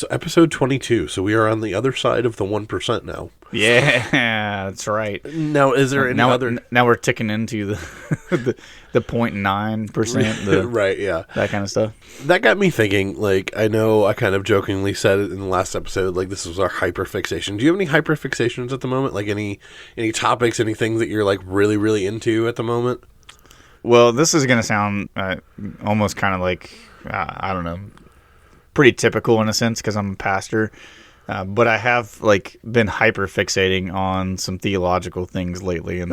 So episode 22. So we are on the other side of the 1% now. Yeah, that's right. Now, is there any other? Now we're ticking into the 0.9%, right? Yeah, that kind of stuff. That got me thinking. Like, I know I kind of jokingly said it in the last episode. Like, this was our hyperfixation. Do you have any hyperfixations at the moment? Like any topics, any things that you're like really, really into at the moment? Well, this is gonna sound almost kind of like I don't know, pretty typical in a sense because I'm a pastor. But I have been hyper fixating on some theological things lately, and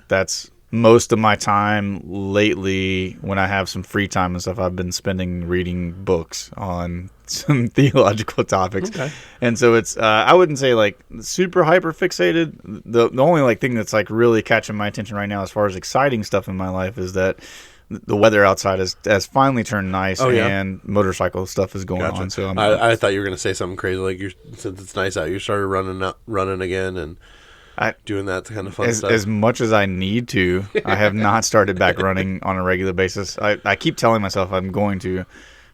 that's most of my time lately. When I have some free time and stuff, I've been spending reading books on some theological topics, and so it's I wouldn't say super hyper fixated. The only thing that's really catching my attention right now, as far as exciting stuff in my life, is that the weather outside has finally turned nice, and motorcycle stuff is going on. So I thought you were going to say something crazy, since it's nice out, you started running again and doing that kind of fun stuff. As much as I need to, I have not started back running on a regular basis. I keep telling myself I'm going to.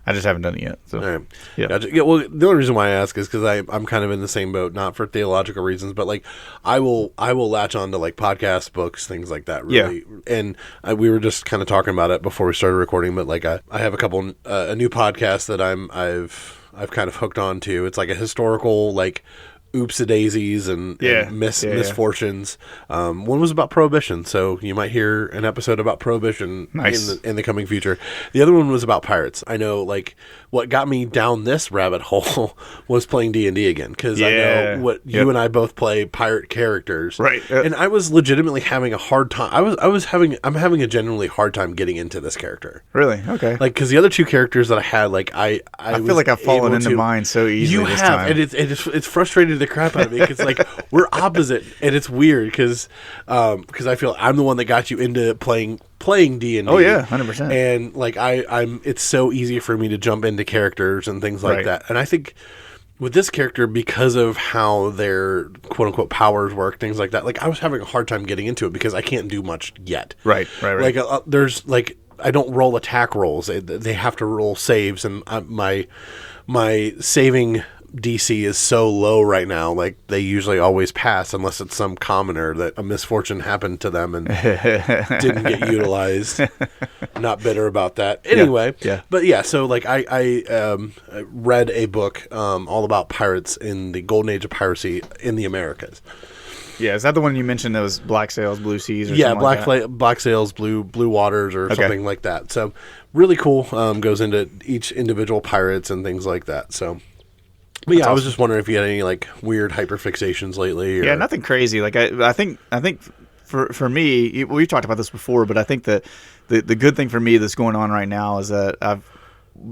I just haven't done it yet. So, all right. Gotcha. Yeah, well, the only reason why I ask is because I'm kind of in the same boat, not for theological reasons, but I will latch on to podcasts, books, things like that. Really, and we were just kind of talking about it before we started recording. But I have a new podcast that I've kind of hooked on to. It's like a historical oopsie-daisies and misfortunes. One was about Prohibition, so you might hear an episode about Prohibition in the coming future. The other one was about pirates. I know, what got me down this rabbit hole was playing D&D again, because I know what you and I both play pirate characters, right? And I was legitimately having a hard time. I'm having a genuinely hard time getting into this character. Really? Okay. Because the other two characters that I had, I feel like I've fallen into mine so easily. You have, and it's frustrated the crap out of me because we're opposite, and it's weird because I feel I'm the one that got you into playing D&D. Oh yeah, 100%. And I'm it's so easy for me to jump into characters and things like that. And I think with this character, because of how their quote unquote powers work, things like that, I was having a hard time getting into it because I can't do much yet. Right. There's I don't roll attack rolls; they have to roll saves, and my saving DC is so low right now. They usually always pass unless it's some commoner that a misfortune happened to them and didn't get utilized. Not bitter about that. Anyway, but so I read a book all about pirates in the golden age of piracy in the Americas. Yeah, is that the one you mentioned that was Black Sails, Blue Seas? Or Black Sails, Blue Waters, or something like that. So really cool. Goes into each individual pirates and things like that. So. But yeah, I was just wondering if you had any weird hyperfixations lately. Or... Yeah, nothing crazy. I think for me, we've talked about this before, but I think that the good thing for me that's going on right now is that I've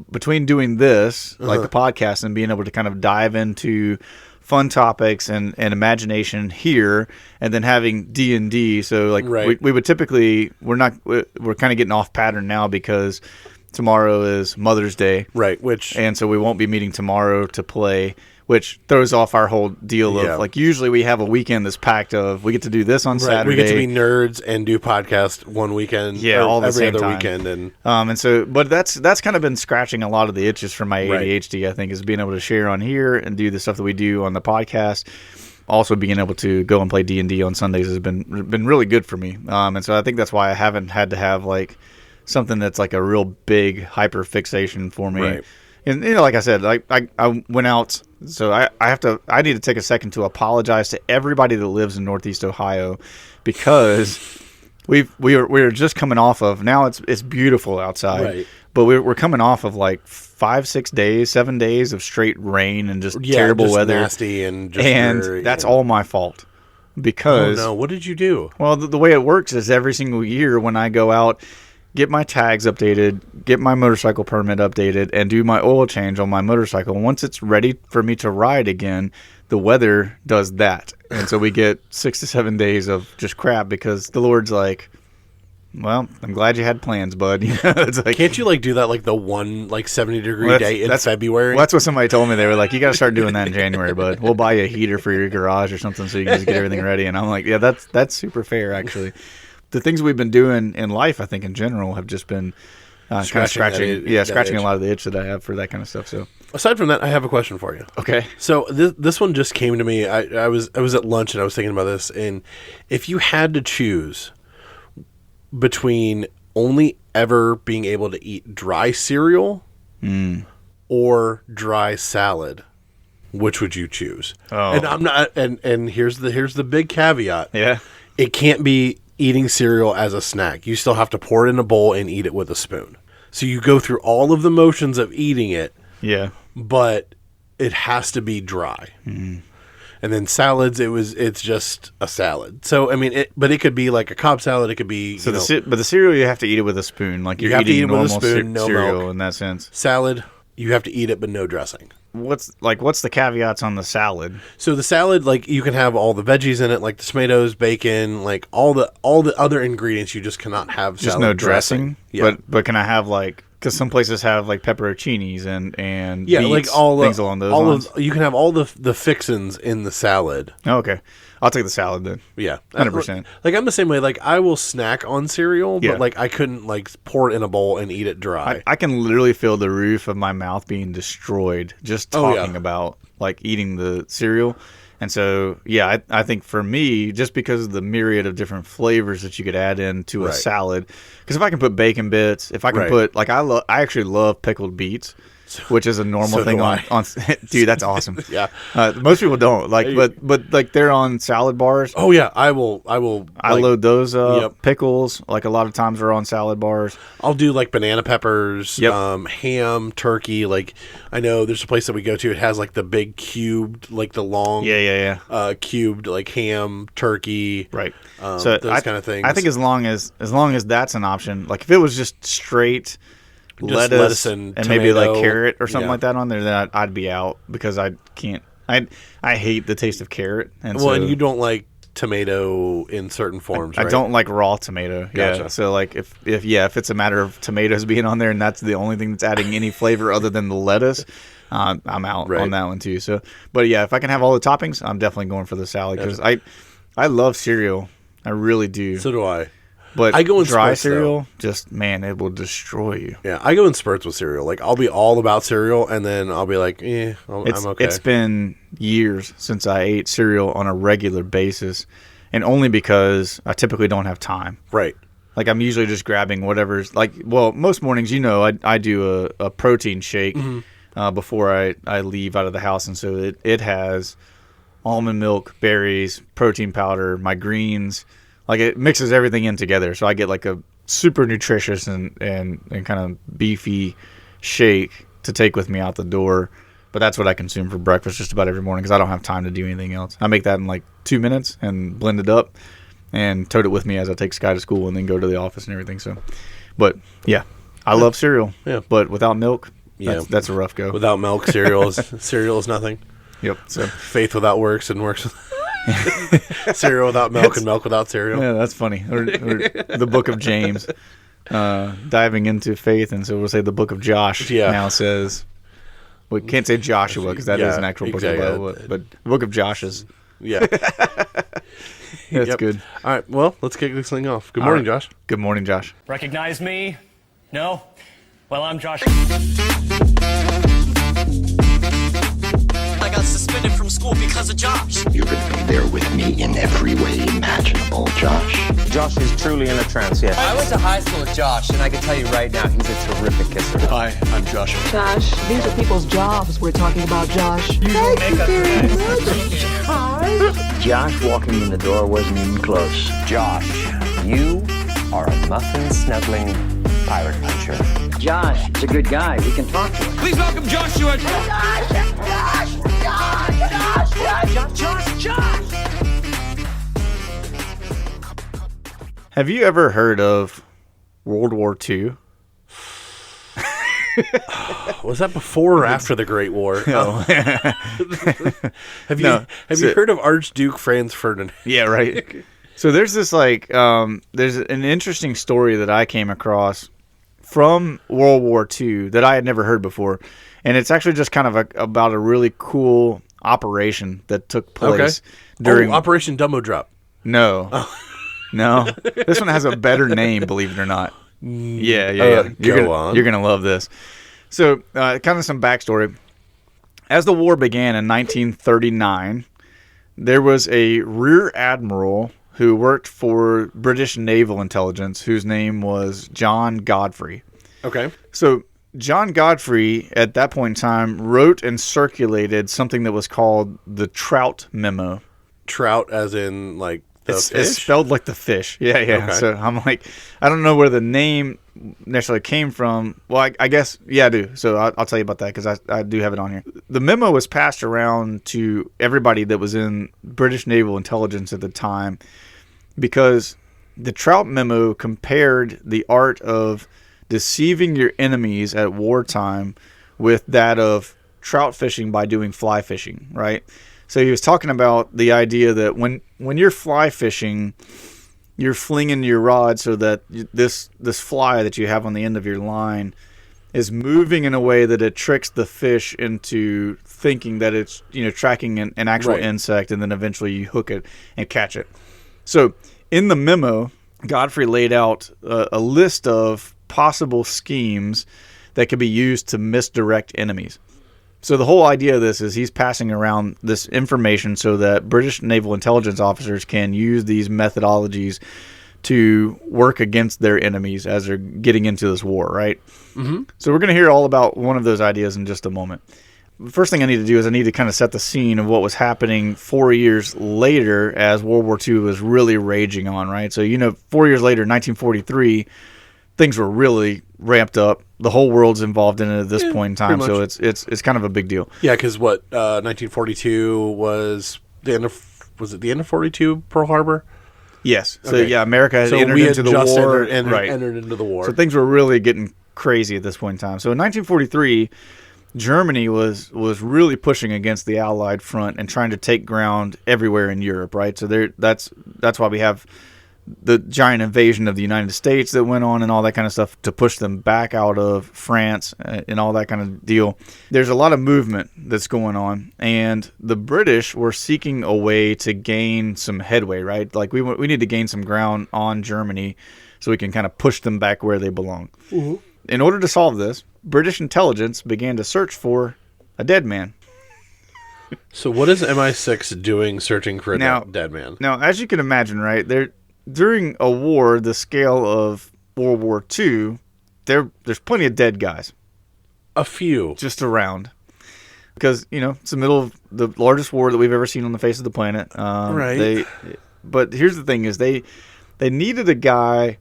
between doing this, the podcast, and being able to kind of dive into fun topics and imagination here, and then having D&D. So we would typically we're kind of getting off pattern now because tomorrow is Mother's Day, right? And so we won't be meeting tomorrow to play, which throws off our whole deal of usually we have a weekend that's packed of we get to do this on Saturday. We get to be nerds and do podcast one weekend, all the every same other time. weekend, and so but that's kind of been scratching a lot of the itches for my ADHD. I think is being able to share on here and do the stuff that we do on the podcast. Also being able to go and play D&D on Sundays has been really good for me, and so I think that's why I haven't had to have something that's a real big hyper fixation for me. Right. And like I said, I went out, so I need to take a second to apologize to everybody that lives in Northeast Ohio, because we're just coming off of, now it's beautiful outside, but we're coming off of 5-6 days, 7 days of straight rain and just terrible weather, nasty and that's all my fault. Because what did you do? Well, the way it works is every single year when I go out, get my tags updated, get my motorcycle permit updated, and do my oil change on my motorcycle. Once it's ready for me to ride again, the weather does that. And so we get 6 to 7 days of just crap because the Lord's well, I'm glad you had plans, bud. It's can't you do that the one 70-degree day in February? Well, that's what somebody told me. They were you got to start doing that in January, bud. We'll buy you a heater for your garage or something so you can just get everything ready. And I'm yeah, that's super fair, actually. The things we've been doing in life, I think in general, have just been kind of scratching a lot of the itch that I have for that kind of stuff. So aside from that, I have a question for you. Okay. So this one just came to me. I was at lunch and I was thinking about this. And if you had to choose between only ever being able to eat dry cereal or dry salad, which would you choose? Oh. And I'm not. And here's the big caveat. Yeah. It can't be eating cereal as a snack. You still have to pour it in a bowl and eat it with a spoon. So you go through all of the motions of eating it. Yeah. But it has to be dry. And then salads, it's just a salad. So I mean, it could be like a Cobb salad. It could be but the cereal you have to eat it with a spoon, like you're have to eating eat it with a normal spoon, no cereal milk. in that sense. Salad, you have to eat it but no dressing. What's the caveats on the salad? So the salad, like you can have all the veggies in it, like the tomatoes, bacon, like all the other ingredients. You just cannot have Just salad no dressing. Yeah. But can I have like? Because some places have like pepperoncinis and yeah, beets, like all things along those lines. You can have all the fixins in the salad. Oh, okay, I'll take the salad then. Yeah, 100%. Like I'm the same way. Like I will snack on cereal, Yeah. but like I couldn't like pour it in a bowl and eat it dry. I can literally feel the roof of my mouth being destroyed just talking about like eating the cereal. And so, yeah, I think for me, just because of the myriad of different flavors that you could add into a salad, because if I can put bacon bits, if I can put like I actually love pickled beets, which is a normal thing on dude, that's awesome. Yeah, most people don't like, but like they're on salad bars. Oh yeah, I will. I load those up. Yep. Pickles, like a lot of times, are on salad bars. I'll do like banana peppers, Yep. Ham, turkey. Like I know there's a place that we go to. It has like the big cubed, like the long, cubed like ham, turkey, right? So those kind of things. I think as long as that's an option, like if it was just straight lettuce and maybe like carrot or something like that on there, then I'd be out because I can't. I hate the taste of carrot. And and you don't like tomato in certain forms. I don't like raw tomato. Gotcha. Yeah. So like if it's a matter of tomatoes being on there and that's the only thing that's adding any flavor other than the lettuce, I'm out on that one too. So, but yeah, if I can have all the toppings, I'm definitely going for the salad because I love cereal. I really do. So do I. But I go in dry spurts, cereal, just man, it will destroy you. Yeah, I go in spurts with cereal. Like I'll be all about cereal, and then I'll be like, I'm okay. It's been years since I ate cereal on a regular basis, and only because I typically don't have time. Right. Like I'm usually just grabbing whatever's like. Well, most mornings, I do a protein shake before I leave out of the house, and so it has almond milk, berries, protein powder, my greens. Like it mixes everything in together, so I get like a super nutritious and kind of beefy shake to take with me out the door. But that's what I consume for breakfast just about every morning because I don't have time to do anything else. I make that in like 2 minutes and blend it up and tote it with me as I take Sky to school and then go to the office and everything. So, but yeah, I love cereal. Yeah, but without milk, that's a rough go. Without milk, cereal is nothing. Yep. So faith without works and works. Cereal without milk and milk without cereal. Yeah, that's funny. Or the book of James, diving into faith, and so we'll say the book of Josh now says. We can't say Joshua because that is an actual book of the Bible, but the book of Josh is. Yeah. That's good. All right, well, let's kick this thing off. Good morning, Josh. Good morning, Josh. Recognize me? No? Well, I'm Josh. I got suspended from school because of Josh. You're going to be there with me in every way imaginable, Josh. Josh is truly in a trance, yes. I went to high school with Josh, and I can tell you right now, he's a terrific kisser. Hi, I'm Joshua. Josh, these are people's jobs we're talking about, Josh. Thank you very much. Hi. Josh walking in the door wasn't even close. Josh, you are a muffin-snuggling pirate puncher. Josh is a good guy. We can talk to him. Please welcome Joshua. Josh. Have you ever heard of World War II? Was that before or after the Great War? No. Have you heard of Archduke Franz Ferdinand? Yeah, right. So there's this there's an interesting story that I came across from World War II that I had never heard before, and it's actually just kind of about a really cool operation that took place during Operation Dumbo Drop. No, no, this one has a better name, believe it or not. Yeah. You're gonna love this. So, kind of some backstory. As the war began in 1939, there was a rear admiral who worked for British naval intelligence whose name was John Godfrey. Okay. So John Godfrey, at that point in time, wrote and circulated something that was called the Trout Memo. Trout as in, like, the fish? It's spelled like the fish. Yeah. Okay. So I'm like, I don't know where the name necessarily came from. Well, I guess, yeah, I do. So I'll tell you about that because I do have it on here. The memo was passed around to everybody that was in British naval intelligence at the time because the Trout Memo compared the art of deceiving your enemies at wartime with that of trout fishing by doing fly fishing, right? So he was talking about the idea that when you're fly fishing, you're flinging your rod so that this fly that you have on the end of your line is moving in a way that it tricks the fish into thinking that it's, tracking an actual insect, and then eventually you hook it and catch it. So in the memo, Godfrey laid out a list of possible schemes that could be used to misdirect enemies. So the whole idea of this is he's passing around this information so that British naval intelligence officers can use these methodologies to work against their enemies as they're getting into this war, right? Mm-hmm. So we're going to hear all about one of those ideas in just a moment. The first thing I need to do is I need to kind of set the scene of what was happening 4 years later as World War II was really raging on, right? So, 4 years later, 1943, things were really ramped up. The whole world's involved in it at this point in time, so it's kind of a big deal. Yeah, because 1942 was the end of, was it the end of 42 Pearl Harbor? Yes. So Okay. America had entered into the war. Entered into the war. So things were really getting crazy at this point in time. So in 1943, Germany was really pushing against the Allied front and trying to take ground everywhere in Europe, right? So that's why we have the giant invasion of the United States that went on and all that kind of stuff to push them back out of France and all that kind of deal. There's a lot of movement that's going on, and the British were seeking a way to gain some headway, right? Like we need to gain some ground on Germany so we can kind of push them back where they belong. Mm-hmm. In order to solve this, British intelligence began to search for a dead man. So what is MI6 doing searching for a dead man? Now, as you can imagine, right, during a war the scale of World War II, there's plenty of dead guys. A few. Just around. Because, it's the middle of the largest war that we've ever seen on the face of the planet. Right. But here's the thing is they needed a guy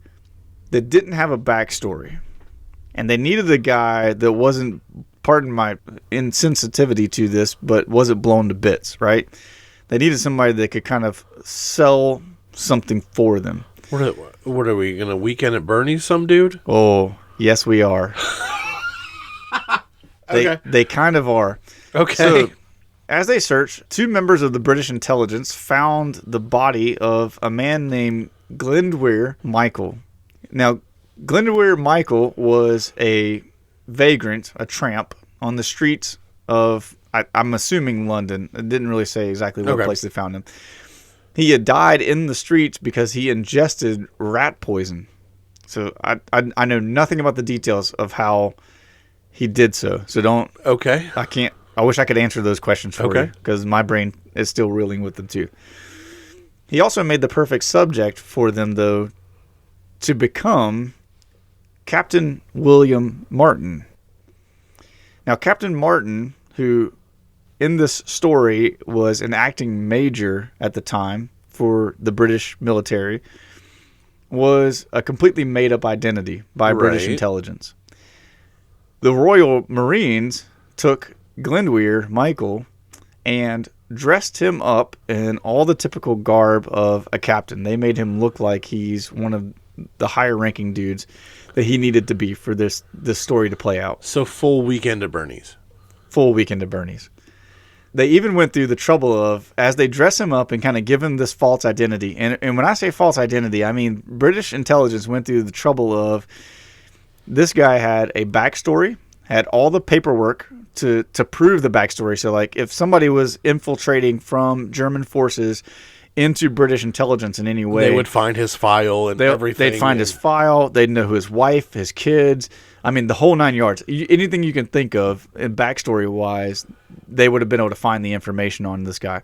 that didn't have a backstory. And they needed a guy that wasn't, pardon my insensitivity to this, but wasn't blown to bits, right? They needed somebody that could kind of sell something for them. What are we going to weekend at Bernie's some dude? Oh, yes we are. Okay. They kind of are. Okay. So, as they searched, two members of the British intelligence found the body of a man named Glyndwr Michael. Now, Glyndwr Michael was a vagrant, a tramp, on the streets of, I'm assuming London. It didn't really say exactly what place they found him. He had died in the streets because he ingested rat poison. So I know nothing about the details of how he did so. So don't. Okay. I wish I could answer those questions for you because my brain is still reeling with them too. He also made the perfect subject for them, though, to become Captain William Martin. Now, Captain Martin, who in this story was an acting major at the time for the British military, was a completely made-up identity by British intelligence. The Royal Marines took Glyndwr Michael and dressed him up in all the typical garb of a captain. They made him look like he's one of the higher-ranking dudes that he needed to be for this story to play out. So full weekend at Bernie's. Full weekend at Bernie's. They even went through the trouble of, as they dress him up and kind of give him this false identity, and when I say false identity, I mean British intelligence went through the trouble of, this guy had a backstory, had all the paperwork to prove the backstory. So, like, if somebody was infiltrating from German forces into British intelligence in any way, they would find his file and everything. They'd find his file. They'd know who his wife, his kids. I mean, the whole 9 yards. Anything you can think of, and backstory-wise, they would have been able to find the information on this guy.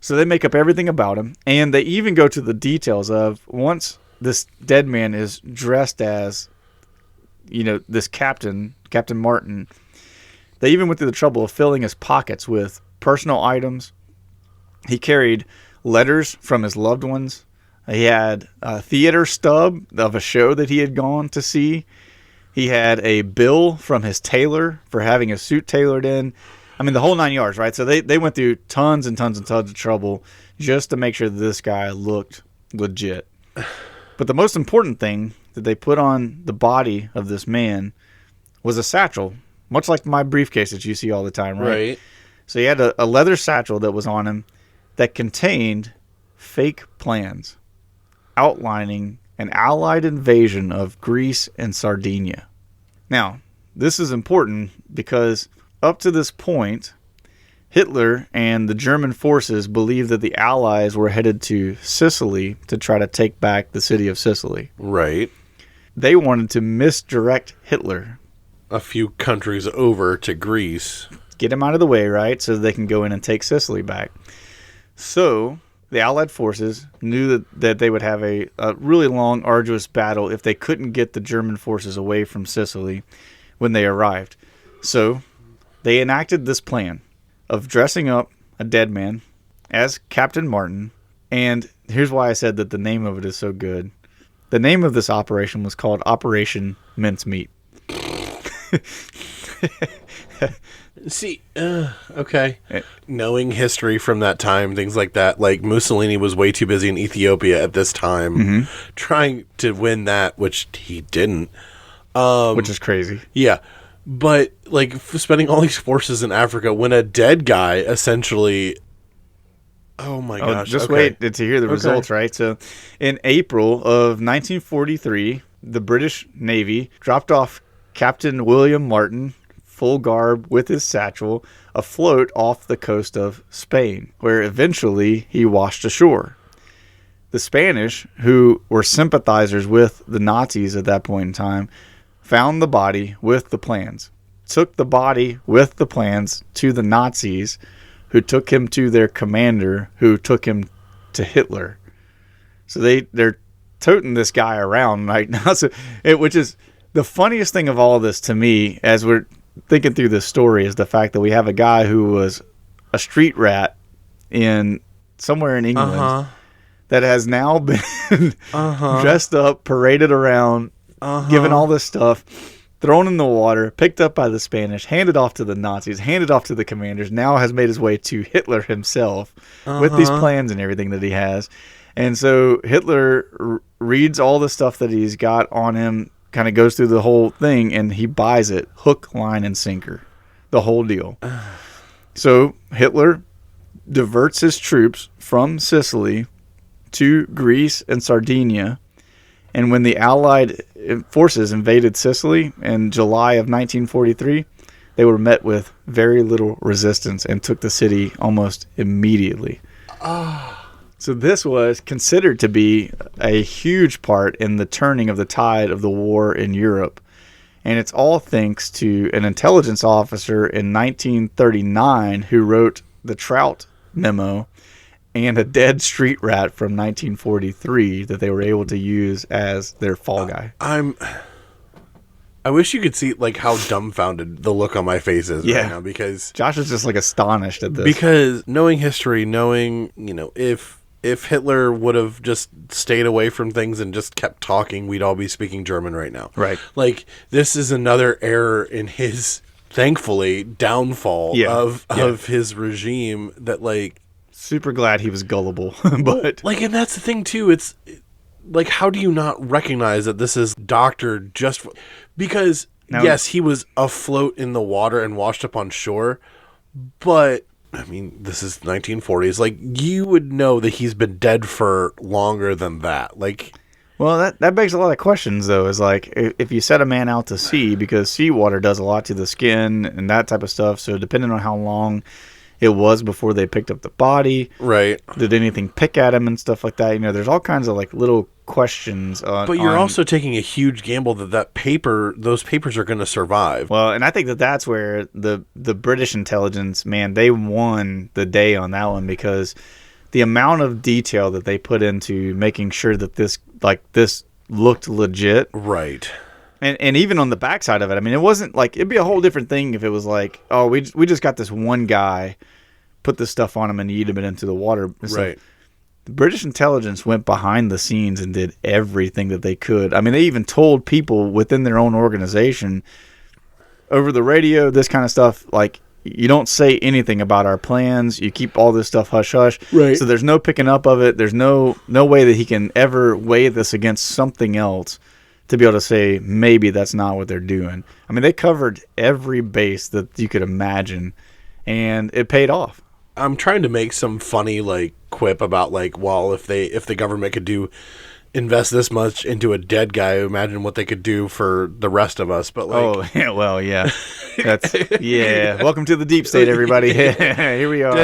So they make up everything about him, and they even go to the details of once this dead man is dressed as, this Captain Martin, they even went through the trouble of filling his pockets with personal items. He carried letters from his loved ones. He had a theater stub of a show that he had gone to see. He had a bill from his tailor for having his suit tailored in. I mean, the whole 9 yards, right? So they went through tons and tons and tons of trouble just to make sure that this guy looked legit. But the most important thing that they put on the body of this man was a satchel, much like my briefcase that you see all the time, right? Right. So he had a leather satchel that was on him that contained fake plans outlining an Allied invasion of Greece and Sardinia. Now, this is important because up to this point, Hitler and the German forces believed that the Allies were headed to Sicily to try to take back the city of Sicily. Right. They wanted to misdirect Hitler. A few countries over to Greece. Get him out of the way, right? So they can go in and take Sicily back. So the Allied forces knew that they would have a really long, arduous battle if they couldn't get the German forces away from Sicily when they arrived. So they enacted this plan of dressing up a dead man as Captain Martin. And here's why I said that the name of it is so good. The name of this operation was called Operation Mince Meat. See, okay. Knowing history from that time, things like that, like Mussolini was way too busy in Ethiopia at this time trying to win that, which he didn't. Which is crazy. Yeah. But, like, spending all these forces in Africa when a dead guy essentially... Oh, my gosh. Just wait to hear the results, right? So, in April of 1943, the British Navy dropped off Captain William Martin, full garb with his satchel, afloat off the coast of Spain, where eventually he washed ashore. The Spanish, who were sympathizers with the Nazis at that point in time, found the body with the plans, took the body with the plans to the Nazis, who took him to their commander, who took him to Hitler. So they're toting this guy around right now. So which is the funniest thing of all of this to me, as we're thinking through this story, is the fact that we have a guy who was a street rat in somewhere in England that has now been dressed up, paraded around, given all this stuff, thrown in the water, picked up by the Spanish, handed off to the Nazis, handed off to the commanders, now has made his way to Hitler himself with these plans and everything that he has. And so Hitler reads all the stuff that he's got on him, kind of goes through the whole thing, and he buys it hook, line, and sinker, the whole deal. So Hitler diverts his troops from Sicily to Greece and Sardinia. And when the Allied forces invaded Sicily in July of 1943, they were met with very little resistance and took the city almost immediately. So this was considered to be a huge part in the turning of the tide of the war in Europe. And it's all thanks to an intelligence officer in 1939 who wrote the Trout Memo and a dead street rat from 1943 that they were able to use as their fall guy. I wish you could see like how dumbfounded the look on my face is right now, because Josh is just like astonished at this. Because knowing history, knowing, if Hitler would have just stayed away from things and just kept talking, we'd all be speaking German right now. Right. Like, this is another error in his, thankfully, downfall of his regime that, like... Super glad he was gullible. But like, and that's the thing, too. It's, like, how do you not recognize that this is doctored just for... Because, yes, he was afloat in the water and washed up on shore, but... I mean, this is 1940s. Like, you would know that he's been dead for longer than that. Like, well, that begs a lot of questions, though. Is like, if you set a man out to sea, because seawater does a lot to the skin and that type of stuff. So depending on how long it was before they picked up the body. Right. Did anything pick at him and stuff like that? You know, there's all kinds of like little questions. But you're also taking a huge gamble that those papers are going to survive. Well, and I think that's where the British intelligence, man, they won the day on that one, because the amount of detail that they put into making sure that this looked legit. Right. And even on the backside of it, I mean, it wasn't like, it'd be a whole different thing if it was like, oh, we just got this one guy, put this stuff on him and yeeted it into the water. Right. The British intelligence went behind the scenes and did everything that they could. I mean, they even told people within their own organization over the radio, this kind of stuff, like, you don't say anything about our plans. You keep all this stuff hush-hush. Right. So there's no picking up of it. There's no way that he can ever weigh this against something else to be able to say maybe that's not what they're doing. I mean, they covered every base that you could imagine, and it paid off. I'm trying to make some funny like quip about like, well, if the government could invest this much into a dead guy, imagine what they could do for the rest of us. But like, oh yeah, well, yeah, that's Welcome to the deep state, everybody. Here we are.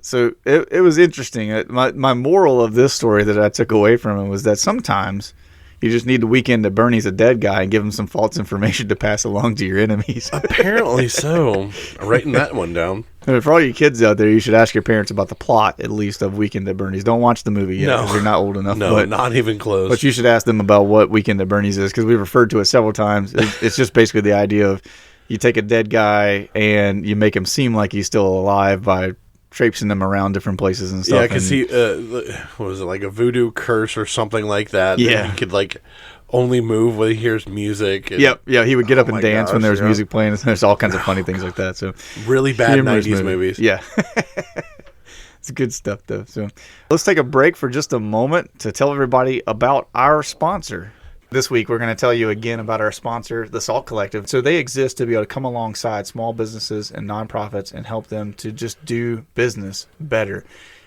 So it was interesting. My moral of this story that I took away from it was that sometimes you just need to weekend to Bernie's a dead guy and give him some false information to pass along to your enemies. Apparently so. I'm writing that one down. And for all you kids out there, you should ask your parents about the plot, at least, of Weekend at Bernie's. Don't watch the movie yet, because you're not old enough. No, not even close. But you should ask them about what Weekend at Bernie's is, because we've referred to it several times. It's just basically the idea of you take a dead guy and you make him seem like he's still alive by traipsing them around different places and stuff. Yeah, because he, what was it, like a voodoo curse or something like that? Yeah. That he could like only move when he hears music. And, yep, yeah, he would get up and dance when there's music playing. There's all kinds of funny things like that. So really bad 90s movies. Yeah. It's good stuff, though. So let's take a break for just a moment to tell everybody about our sponsor. This week, we're going to tell you again about our sponsor, the Salt Collective. So they exist to be able to come alongside small businesses and nonprofits and help them to just do business better.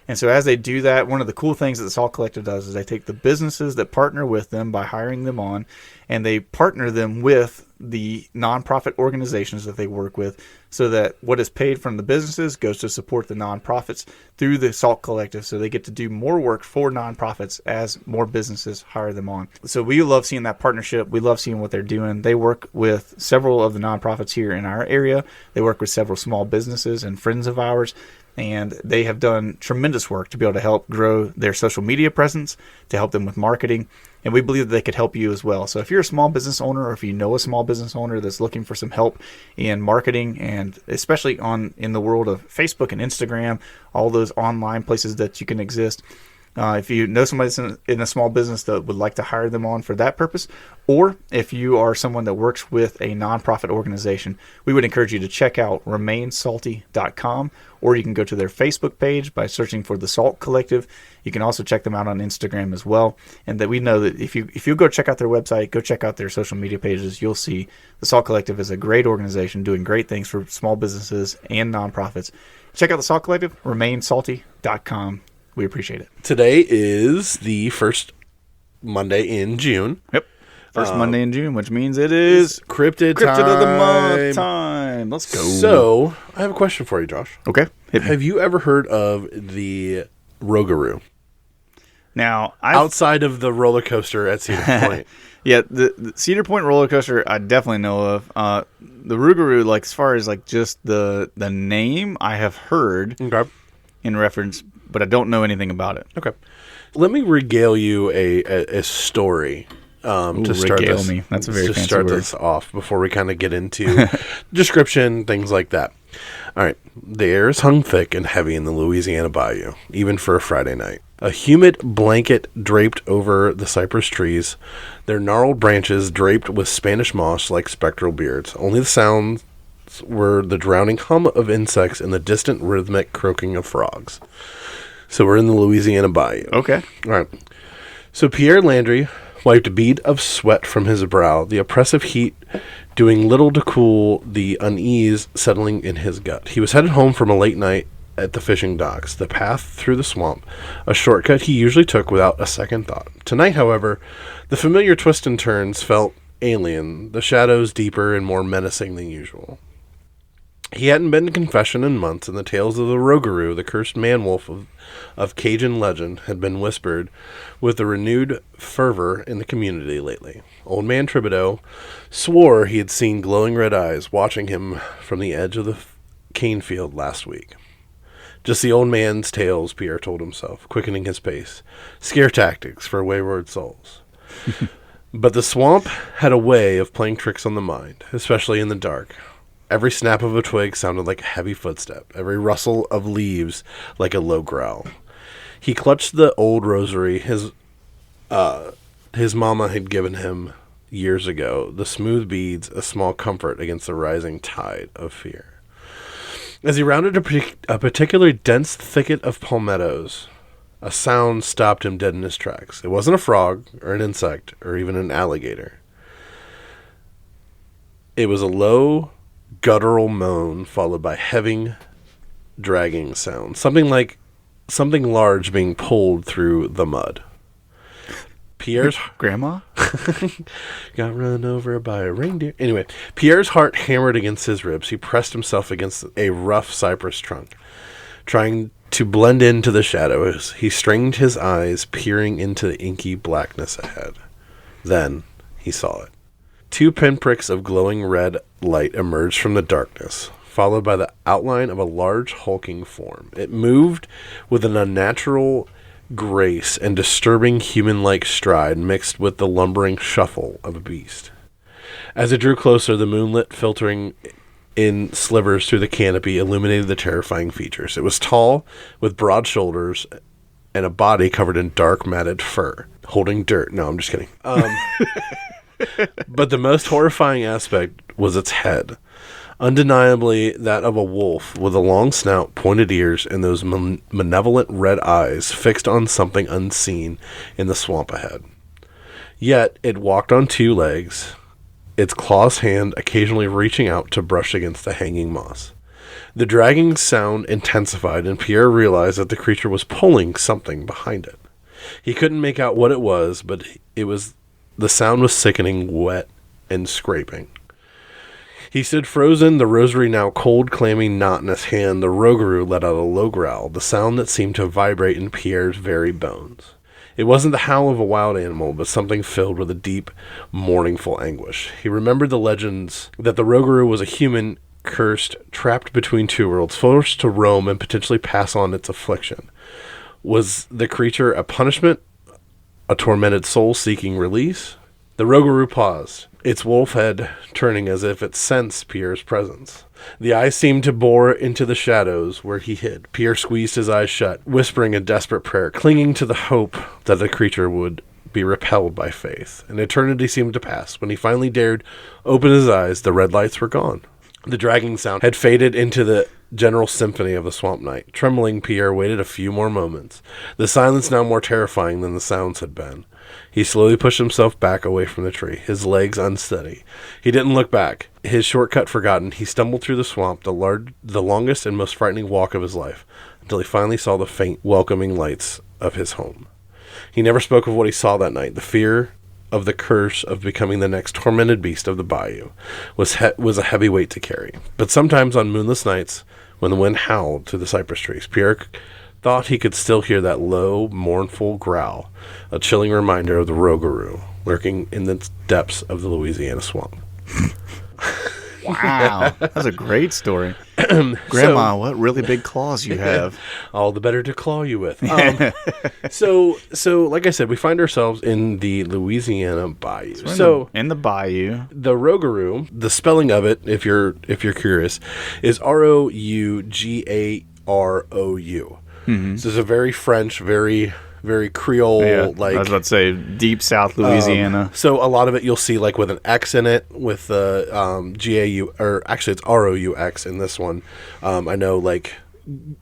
And so as they do that, one of the cool things that the Salt Collective does is they take the businesses that partner with them by hiring them on, and they partner them with the nonprofit organizations that they work with, so that what is paid from the businesses goes to support the nonprofits through the Salt Collective, so they get to do more work for nonprofits as more businesses hire them on. So we love seeing that partnership. We love seeing what they're doing. They work with several of the nonprofits here in our area. They work with several small businesses and friends of ours, and they have done tremendous work to be able to help grow their social media presence, to help them with marketing, and we believe that they could help you as well. So if you're a small business owner, or if you know a small business owner that's looking for some help in marketing, and especially in the world of Facebook and Instagram, all those online places that you can exist, if you know somebody in a small business that would like to hire them on for that purpose, or if you are someone that works with a nonprofit organization, we would encourage you to check out RemainSalty.com, or you can go to their Facebook page by searching for the Salt Collective. You can also check them out on Instagram as well. And that we know that if you go check out their website, go check out their social media pages, you'll see the Salt Collective is a great organization doing great things for small businesses and nonprofits. Check out the Salt Collective, RemainSalty.com. We appreciate it. Today is the first Monday in June. Yep. First Monday in June, which means it is Cryptid of the Month time. time. Let's go. So, I have a question for you, Josh. Okay. Hit me. Have you ever heard of the Rougaroux? Now, outside of the roller coaster at Cedar Point. Yeah, the Cedar Point roller coaster I definitely know of. The Rougaroux, like as far as like just the name, I have heard in reference, but I don't know anything about it. Okay. Let me regale you a story to start regale me. That's a very fancy start word. this off before we kind of get into description, things like that. All right. The air is hung thick and heavy in the Louisiana bayou, even for a Friday night. A humid blanket draped over the cypress trees, their gnarled branches draped with Spanish moss like spectral beards. Only the sounds were the drowning hum of insects and the distant rhythmic croaking of frogs. So we're in the Louisiana bayou. Okay. All right. So Pierre Landry wiped a bead of sweat from his brow, the oppressive heat doing little to cool the unease settling in his gut. He was headed home from a late night at the fishing docks, the path through the swamp, a shortcut he usually took without a second thought. Tonight, however, the familiar twists and turns felt alien, the shadows deeper and more menacing than usual. He hadn't been to confession in months, and the tales of the Rougaroux, the cursed man-wolf of Cajun legend, had been whispered with a renewed fervor in the community lately. Old man Thibodeau swore he had seen glowing red eyes watching him from the edge of the cane field last week. Just the old man's tales, Pierre told himself, quickening his pace. Scare tactics for wayward souls. But the swamp had a way of playing tricks on the mind, especially in the dark. Every snap of a twig sounded like a heavy footstep, every rustle of leaves like a low growl. He clutched the old rosary his mama had given him years ago, the smooth beads a small comfort against the rising tide of fear. As he rounded a particularly dense thicket of palmettos, a sound stopped him dead in his tracks. It wasn't a frog or an insect or even an alligator. It was a low, guttural moan followed by heavy, dragging sound. Something large being pulled through the mud. Pierre's grandma got run over by a reindeer. Anyway, Pierre's heart hammered against his ribs. He pressed himself against a rough cypress trunk, trying to blend into the shadows. He strained his eyes, peering into the inky blackness ahead. Then he saw it. 2 pinpricks of glowing red light emerged from the darkness, followed by the outline of a large hulking form. It moved with an unnatural grace and disturbing human-like stride mixed with the lumbering shuffle of a beast. As it drew closer, the moonlight filtering in slivers through the canopy illuminated the terrifying features. It was tall, with broad shoulders and a body covered in dark matted fur, holding dirt. No, I'm just kidding. But the most horrifying aspect was its head. Undeniably that of a wolf, with a long snout, pointed ears, and those malevolent red eyes fixed on something unseen in the swamp ahead. Yet it walked on 2 legs, its claw's hand occasionally reaching out to brush against the hanging moss. The dragging sound intensified, and Pierre realized that the creature was pulling something behind it. He couldn't make out what it was, but the sound was sickening, wet, and scraping. He stood frozen, the rosary now cold, clammy knot in his hand. The Rougaroux let out a low growl, the sound that seemed to vibrate in Pierre's very bones. It wasn't the howl of a wild animal, but something filled with a deep, mournful anguish. He remembered the legends that the Rougaroux was a human cursed, trapped between 2 worlds, forced to roam and potentially pass on its affliction. Was the creature a punishment? A tormented soul seeking release? The Rougaroux paused, its wolf head turning as if it sensed Pierre's presence. The eyes seemed to bore into the shadows where he hid. Pierre squeezed his eyes shut, whispering a desperate prayer, clinging to the hope that the creature would be repelled by faith. An eternity seemed to pass. When he finally dared open his eyes, the red lights were gone. The dragging sound had faded into the general symphony of the swamp night. Trembling, Pierre waited a few more moments, the silence now more terrifying than the sounds had been. He slowly pushed himself back away from the tree, his legs unsteady. He didn't look back. His shortcut forgotten, he stumbled through the swamp, the longest and most frightening walk of his life, until he finally saw the faint, welcoming lights of his home. He never spoke of what he saw that night. The fear of the curse of becoming the next tormented beast of the bayou was a heavy weight to carry. But sometimes on moonless nights, when the wind howled through the cypress trees, Pierre thought he could still hear that low, mournful growl, a chilling reminder of the Rougaroux lurking in the depths of the Louisiana swamp. Wow, that's a great story. Grandma, what really big claws you have. All the better to claw you with. So like I said, we find ourselves in the Louisiana bayou. So in the bayou, the Rougaroux, the spelling of it, if you're curious, is Rougaroux. Mm-hmm. This is a very French, very Creole, like I was about to say deep South Louisiana. So a lot of it you'll see like with an X in it, with the GAU, or actually it's ROUX in this one. I know like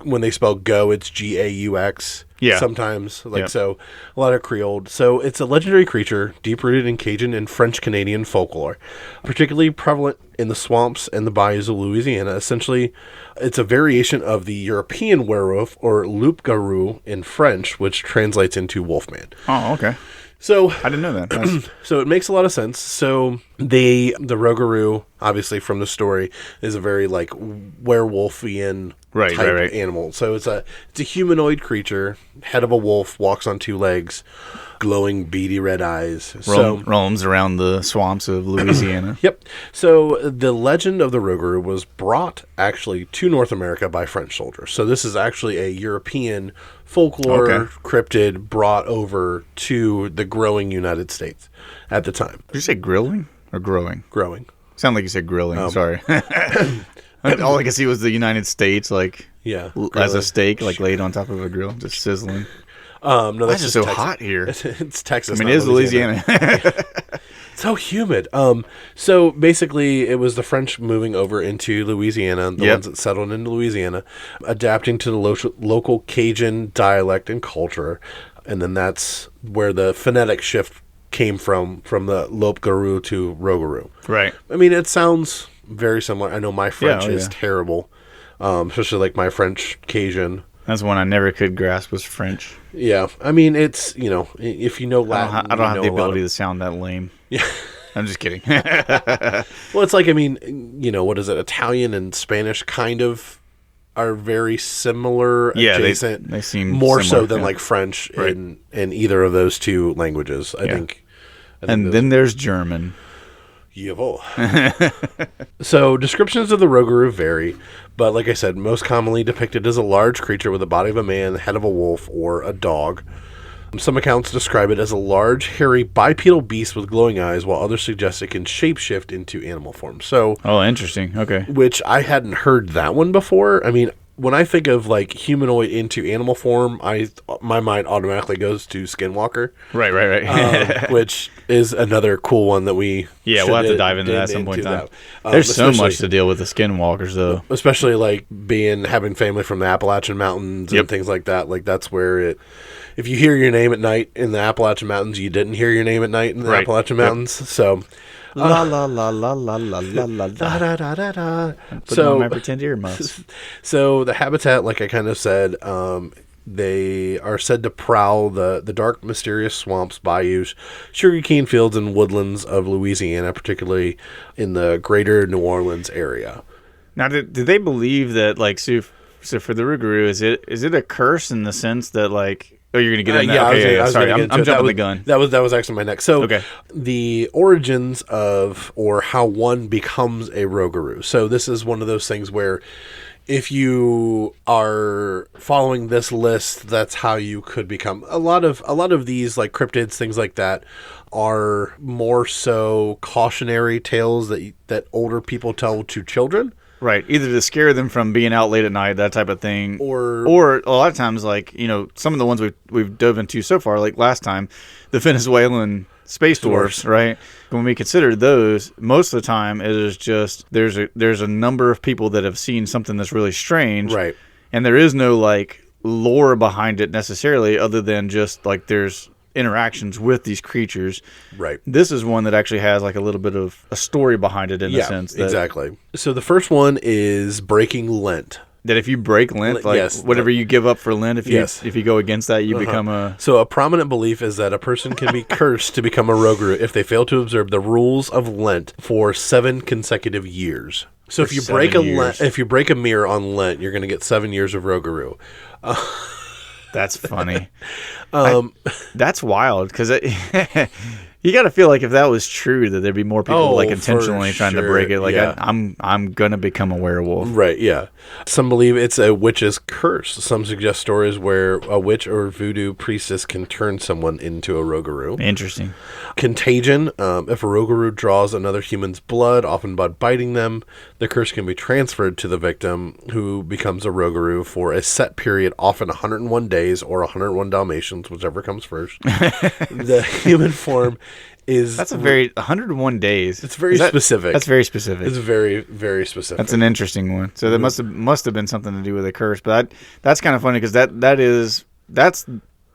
when they spell go, it's GAUX. Yeah. Sometimes So a lot of Creole. So it's a legendary creature deep rooted in Cajun and French Canadian folklore, particularly prevalent in the swamps and the bayous of Louisiana. Essentially, it's a variation of the European werewolf, or loup-garou in French, which translates into wolfman. Oh, okay. So I didn't know that. That's- So it makes a lot of sense. So the Rougaroux, obviously from the story, is a very like werewolfian type animal. So it's a humanoid creature, head of a wolf, walks on 2 legs, glowing beady red eyes. roams around the swamps of Louisiana. Yep. So the legend of the Rougaroux was brought actually to North America by French soldiers. So this is actually a European folklore cryptid brought over to the growing United States at the time. Did you say grilling or growing? Growing. Sound like you said grilling. Sorry. All I could see was the United States, like Yeah, as a steak, like laid on top of a grill, just sizzling. No, Why that's is it just so Texas. hot here? It's Texas. I mean, not it is Louisiana. It's so humid. So basically, it was the French moving over into Louisiana, the ones that settled into Louisiana, adapting to the local Cajun dialect and culture, and then that's where the phonetic shift came from the Loup-garou to Rougaroux. Right. I mean, it sounds very similar. I know my French is terrible, especially like my French Cajun. That's one I never could grasp was French. Yeah, I mean, it's, if you know Latin, I don't have the ability to sound that lame. Yeah. I'm just kidding. Well, it's like, I mean, what is it? Italian and Spanish kind of are very similar, adjacent. They seem more similar, so than like French in either of those 2 languages, I think. And then there's German. Jawohl. So descriptions of the Rougaroux vary, but like I said, most commonly depicted as a large creature with the body of a man, head of a wolf, or a dog. Some accounts describe it as a large, hairy, bipedal beast with glowing eyes, while others suggest it can shapeshift into animal form. So, Interesting. Okay. Which I hadn't heard that one before. I mean, when I think of like humanoid into animal form, my mind automatically goes to Skinwalker. Right. Which is another cool one that we'll have to dive into that at some point in time. There's so much to deal with the Skinwalkers, though. Especially like having family from the Appalachian Mountains and things like that. Like that's where if you hear your name at night in the Appalachian Mountains, you didn't hear your name at night in the Appalachian Mountains. So. La la la la la la la la da da da da da. Put on my pretend earmuffs. So the habitat, like I kind of said, they are said to prowl the dark, mysterious swamps, bayous, sugarcane fields, and woodlands of Louisiana, particularly in the greater New Orleans area. Now, did they believe that, like, so for the Rougaroux, is it a curse in the sense that, like, oh, you're going to get in that? Sorry, I'm jumping the gun. That was actually my next. So the origins of, or how one becomes a Rougaroux. So this is one of those things where if you are following this list, that's how you could become. A lot of these like cryptids, things like that, are more so cautionary tales that older people tell to children. Right, either to scare them from being out late at night, that type of thing, or a lot of times, like, some of the ones we've dove into so far, like last time, the Venezuelan space dwarfs, right? When we consider those, most of the time it is just there's a number of people that have seen something that's really strange, right? And there is no like lore behind it necessarily, other than just like there's interactions with these creatures. Right. This is one that actually has like a little bit of a story behind it in the sense that exactly. So the first one is breaking Lent. That if you break Lent, like whatever you give up for Lent, if you go against that, you become a... So a prominent belief is that a person can be cursed to become a Rougaroux if they fail to observe the rules of Lent for 7 consecutive years. So if you break a mirror on Lent, you're going to get 7 years of Rougaroux. That's funny. That's wild because you got to feel like if that was true, that there'd be more people like intentionally trying to break it. Like I'm gonna become a werewolf. Right? Yeah. Some believe it's a witch's curse. Some suggest stories where a witch or voodoo priestess can turn someone into a Rougaroux. Interesting. Contagion. If a Rougaroux draws another human's blood, often by biting them, the curse can be transferred to the victim, who becomes a Rougaroux for a set period, often 101 days or 101 Dalmatians, whichever comes first. The human form is... That's 101 days. It's very specific. That's very specific. It's very, very specific. That's an interesting one. So that must have been something to do with a curse. But that's kind of funny because that's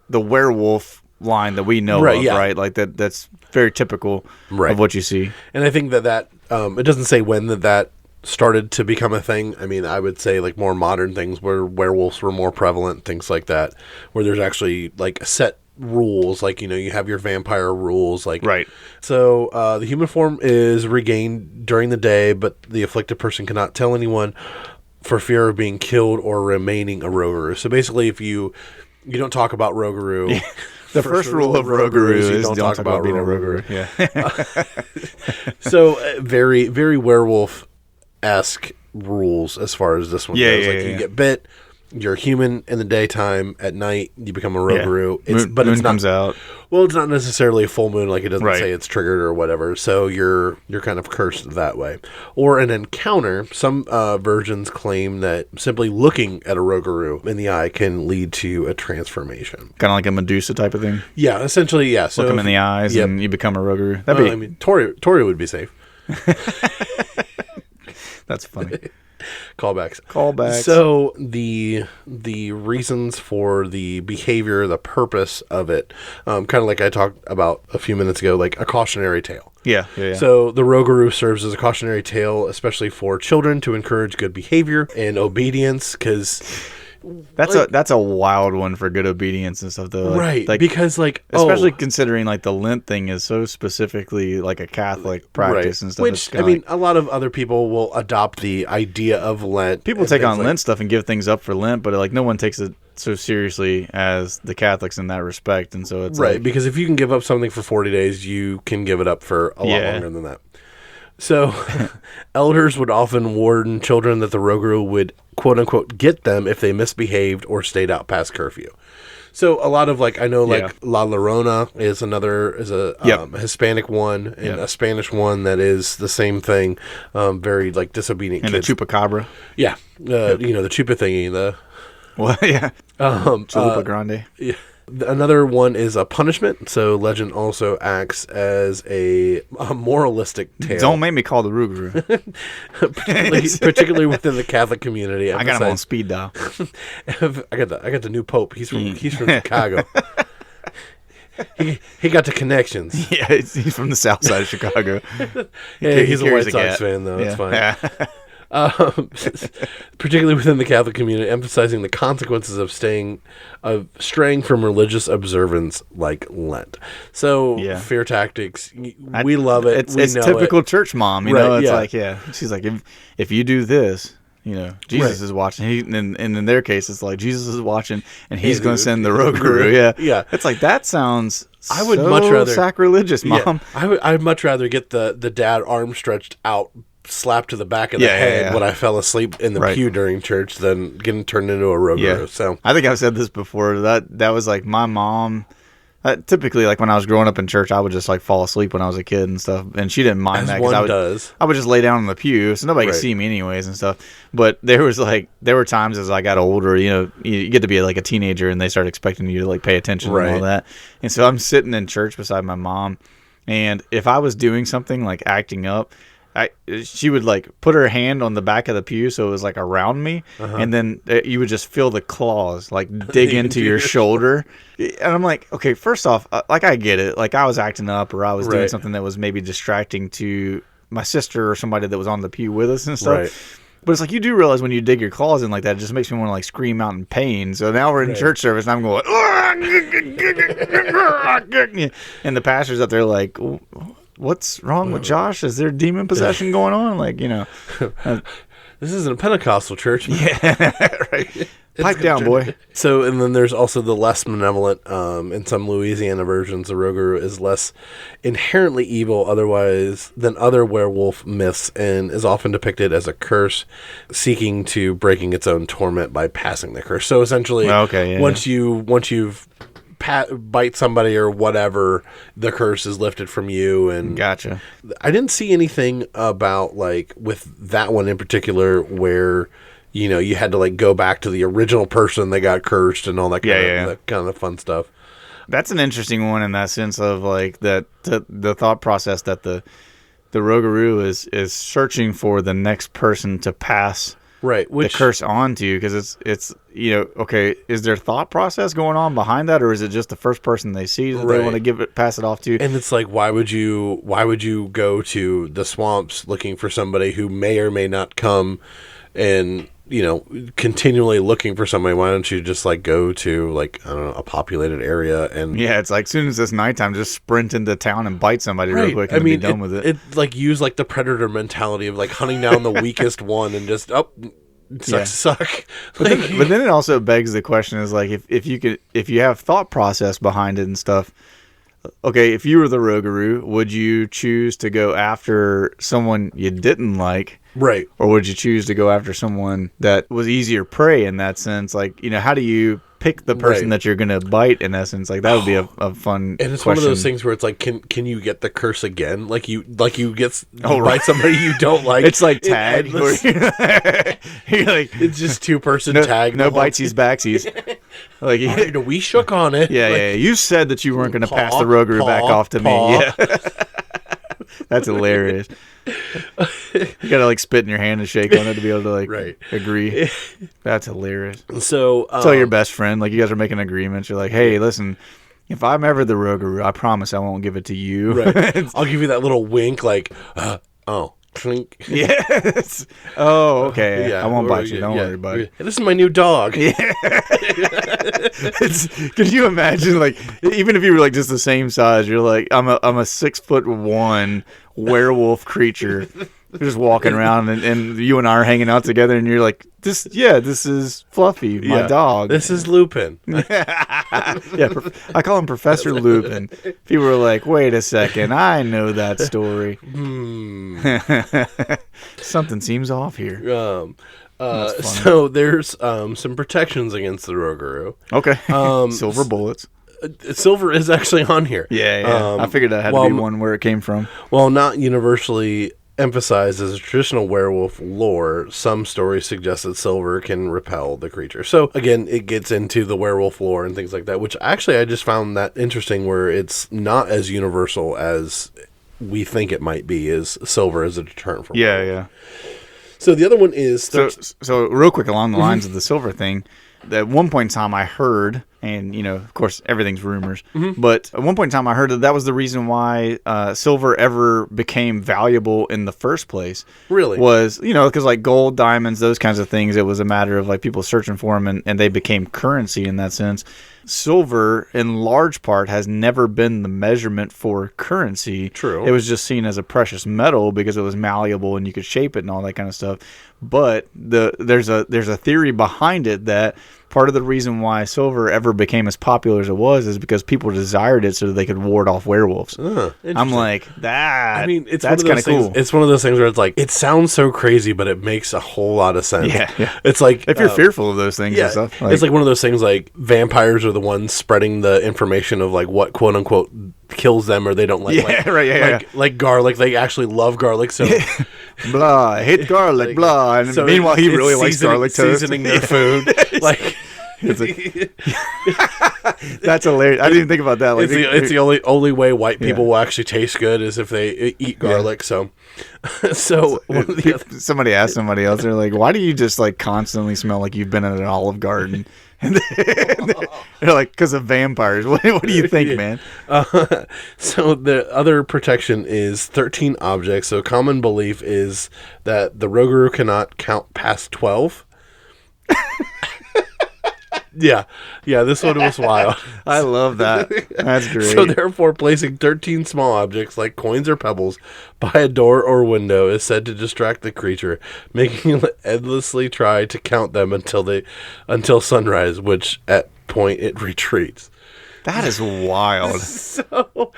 the werewolf line that we know of, right? Like that's very typical of what you see. And I think that it doesn't say when that started to become a thing. I mean, I would say like more modern things where werewolves were more prevalent, things like that, where there's actually like a set rules, like, you have your vampire rules, like, right. So the human form is regained during the day, but the afflicted person cannot tell anyone for fear of being killed or remaining a Rougaroux. So basically, if you don't talk about Rougaroux. Yeah. The first rule of Rougaroux is don't talk about being Rougaroux. a Rougaroux. Yeah. So very, very werewolf-esque rules as far as this one goes. You get bit, you're human in the daytime. At night, you become a Rougaroux. Yeah. Moon comes out. Well, it's not necessarily a full moon. Like, it doesn't Right. say it's triggered or whatever. So you're kind of cursed that way. Or an encounter. Some versions claim that simply looking at a Rougaroux in the eye can lead to a transformation. Kind of like a Medusa type of thing. Yeah, essentially, yeah. So look them in the eyes and you become a Rougaroux. That'd be. I mean, Tori would be safe. That's funny. Callbacks. So the reasons for the behavior, the purpose of it, kind of like I talked about a few minutes ago, like a cautionary tale. Yeah. So the Rougaroux serves as a cautionary tale, especially for children, to encourage good behavior and obedience, because that's a wild one for good obedience and stuff, though. Right, because especially considering like the Lent thing is so specifically like a Catholic practice and stuff. Which, I mean, a lot of other people will adopt the idea of Lent. People take on Lent stuff and give things up for Lent, but like no one takes it so seriously as the Catholics in that respect, and so it's right, because if you can give up something for 40 days, you can give it up for a lot longer than that. So, elders would often warn children that the Rougaroux would, quote unquote, get them if they misbehaved or stayed out past curfew. So, a lot of I know La Llorona is a Hispanic one, and a Spanish one that is the same thing, very disobedient and kids. The Chupacabra. Yeah, the Chupa thingy, Chalupa Grande. Yeah. Another one is a punishment. So legend also acts as a moralistic tale. Don't make me call the Rougaroux. particularly within the Catholic community. I got him on speed dial. I got the new Pope. He's from Chicago. He got the connections. Yeah, he's from the south side of Chicago. He's a White Sox fan, though. It's fine. Particularly within the Catholic community, emphasizing the consequences of straying from religious observance like Lent. So fear tactics, we love it. It's typical church mom, you know. It's she's like, if you do this, Jesus is watching. And in their case, it's like Jesus is watching, and he's going to send the Rougaroux. Yeah. It's like that sounds. I would much rather sacrilegious, mom. Yeah, I'd much rather get the dad arm stretched out, slapped to the back of the head when I fell asleep in the pew during church than getting turned into a Rougaroux. Yeah. So I think I've said this before. That was like my mom. Typically, like when I was growing up in church, I would just fall asleep when I was a kid and stuff, and she didn't mind that because I would just lay down on the pew, so nobody could see me anyways and stuff. But there were times as I got older, you get to be like a teenager, and they start expecting you to pay attention and all that. And so I'm sitting in church beside my mom, and if I was doing something like acting up, she would put her hand on the back of the pew so it was around me, and then you would just feel the claws dig into your shoulder, and I'm like, okay, first off, I get it, I was acting up or I was doing something that was maybe distracting to my sister or somebody that was on the pew with us and stuff. But it's you do realize when you dig your claws in like that, it just makes me want to scream out in pain. So now we're in church service, and I'm going, and the pastor's up there what's wrong with Josh? Is there demon possession going on? This isn't a Pentecostal church. Yeah, right. Pipe down, boy. So, and then there's also the less malevolent. In some Louisiana versions, the Rougaroux is less inherently evil than other werewolf myths, and is often depicted as a curse seeking to breaking its own torment by passing the curse. So essentially, once you've bite somebody or whatever, the curse is lifted from you. And gotcha. I didn't see anything about with that one in particular where you had to go back to the original person that got cursed and all that kind of fun stuff. That's an interesting one in that sense of the thought process that the Rougaroux is searching for the next person to pass the curse on to, because it's okay, is there thought process going on behind that, or is it just the first person they see that they want to pass it off to? And it's why would you go to the swamps looking for somebody who may or may not come and continually looking for somebody, why don't you just like go to like, I don't know, a populated area and it's like as soon as it's nighttime, just sprint into town and bite somebody real quick and be done with it. It like use like the predator mentality of like hunting down the weakest one and just suck. But then it also begs the question is like if you have thought process behind it and stuff. Okay, if you were the Rougaroux, would you choose to go after someone you didn't like? Right. Or would you choose to go after someone that was easier prey in that sense? Like, how do you pick the person that you're going to bite in essence? Like, that would be a fun And it's question. one of those things where it's like, can you get the curse again? Like you bite somebody you don't like. It's like tag. You're like, it's just two-person tag. No bitesies, backsies. Like, we shook on it. Yeah. You said that you weren't going to pass the Rougaroux back off to me. Yeah. That's hilarious. You gotta like spit in your hand and shake on it to be able to like agree. That's hilarious. So tell your best friend, like you guys are making agreements. You're like, hey, listen, if I'm ever the Rougaroux, I promise I won't give it to you. Right. I'll give you that little wink, like, clink. Yes. Oh, okay. I won't bite you. Don't worry, buddy. This is my new dog. Yeah. Can you imagine, like, even if you were like just the same size, you're like, I'm a 6'1" werewolf creature, just walking around, and you and I are hanging out together, and you're like, this is Fluffy, my dog. This is Lupin. I call him Professor Lupin. People were like, wait a second, I know that story. Something seems off here. So there's some protections against the Rougaroux. Okay. Silver bullets. Silver is actually on here. Yeah. I figured that had to be one where it came from. While not universally emphasized as a traditional werewolf lore, some stories suggest that silver can repel the creature. So again, it gets into the werewolf lore and things like that, which actually I just found that interesting, where it's not as universal as we think it might be, is silver as a deterrent for werewolf. Yeah. So the other one is... So real quick along the lines of the silver thing, at one point in time I heard, and of course everything's rumors, but at one point in time I heard that was the reason why silver ever became valuable in the first place. Really? Was, because like gold, diamonds, those kinds of things, it was a matter of like people searching for them, and they became currency in that sense. Silver, in large part, has never been the measurement for currency. True. It was just seen as a precious metal because it was malleable and you could shape it and all that kind of stuff. But there's a theory behind it that part of the reason why silver ever became as popular as it was is because people desired it so that they could ward off werewolves. I'm like, that. I mean, that's kind of cool. It's one of those things where it's like, it sounds so crazy, but it makes a whole lot of sense. Yeah. It's like, if you're fearful of those things and stuff. It's like one of those things like vampires are the ones spreading the information of like what quote unquote kills them, or they don't like. Like garlic, they actually love garlic. So blah, I hate garlic, blah. And so meanwhile, he really likes garlic toast. Seasoning their food. Like, it's like that's hilarious. I didn't even think about that. Like, it's the only way white people will actually taste good is if they eat garlic. So somebody asked somebody else, they're like, "Why do you just like constantly smell like you've been in an Olive Garden?" And they're like, "Because of vampires." What do you think, man? So the other protection is 13 objects. So common belief is that the Rougaroux cannot count past 12. Yeah, this one was wild. I love that. That's great. So therefore, placing 13 small objects like coins or pebbles by a door or window is said to distract the creature, making it endlessly try to count them until sunrise, which at point it retreats. That is wild.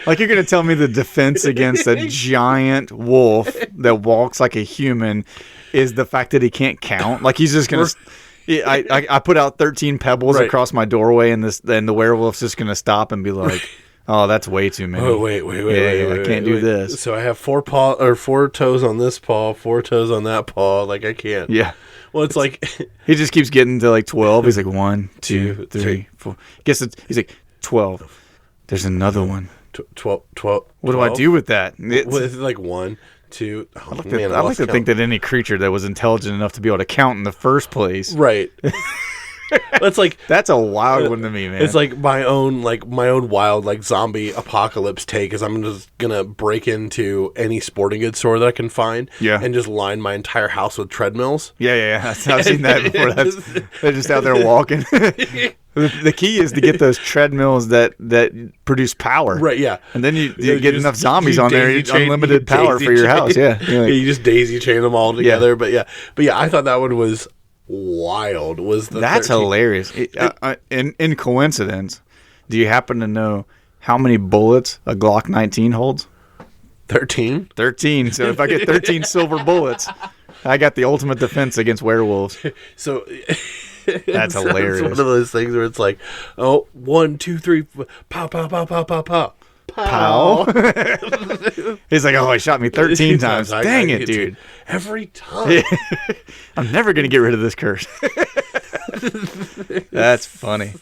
Like, you're going to tell me the defense against a giant wolf that walks like a human is the fact that he can't count? Like, he's just going to... I put out 13 pebbles across my doorway, and the werewolf's just going to stop and be like, "Oh, that's way too many." Oh, wait, I can't do this. So I have 4 toes on this paw, 4 toes on that paw. Like, I can't. Yeah. Well, it's like he just keeps getting to like 12. He's like 1, 2, 3, 4. He's like 12. There's another one. 12. What do I do with that? It's like 1, 2. I'd like to think that any creature that was intelligent enough to be able to count in the first place, right? That's like That's a wild one to me, man. it's like my own wild like zombie apocalypse take is I'm just gonna break into any sporting goods store that I can find, and just line my entire house with treadmills. Yeah. I've seen that before. They're just out there walking. The key is to get those treadmills that produce power. Right, yeah. And then you get enough zombies on there, you get unlimited power for your house. Yeah. You just daisy chain them all together. But yeah, I thought that one was wild. That's 13. hilarious. In coincidence, do you happen to know how many bullets a Glock 19 holds? 13? 13. So if I get 13 silver bullets, I got the ultimate defense against werewolves. So that's hilarious. It's one of those things where it's like, 1, 2, 3, pow, pow, pow, pow, pow, pow. Pow. He's like, I shot me 13 times. Dang it, dude. Every time. I'm never going to get rid of this curse. That's funny.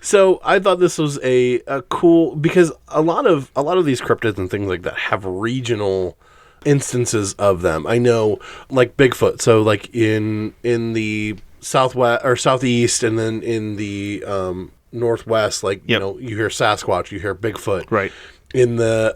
So I thought this was a cool, because a lot of these cryptids and things like that have regional instances of them. I know, like Bigfoot. So like in the southwest or southeast, and then in the northwest, like you hear Sasquatch, you hear Bigfoot. Right. In the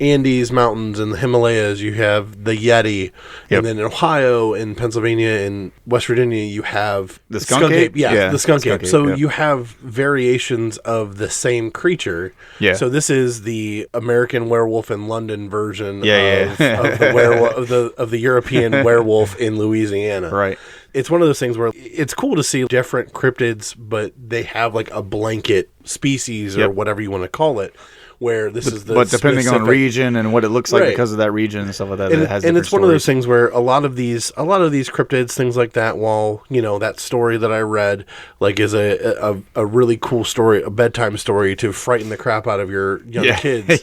Andes Mountains and the Himalayas, you have the Yeti. And then in Ohio and Pennsylvania and West Virginia, you have the skunk ape. The skunk ape. So you have variations of the same creature. Yeah. So this is the American werewolf in London version of the of the European werewolf in Louisiana. Right. It's one of those things where it's cool to see different cryptids, but they have like a blanket species or whatever you want to call it. Where this is the but depending specific on region and what it looks like because of that region and stuff like that, it has and it's stories. one of those things where a lot of these cryptids, things like that, while that story that I read like is a really cool story, a bedtime story to frighten the crap out of your young kids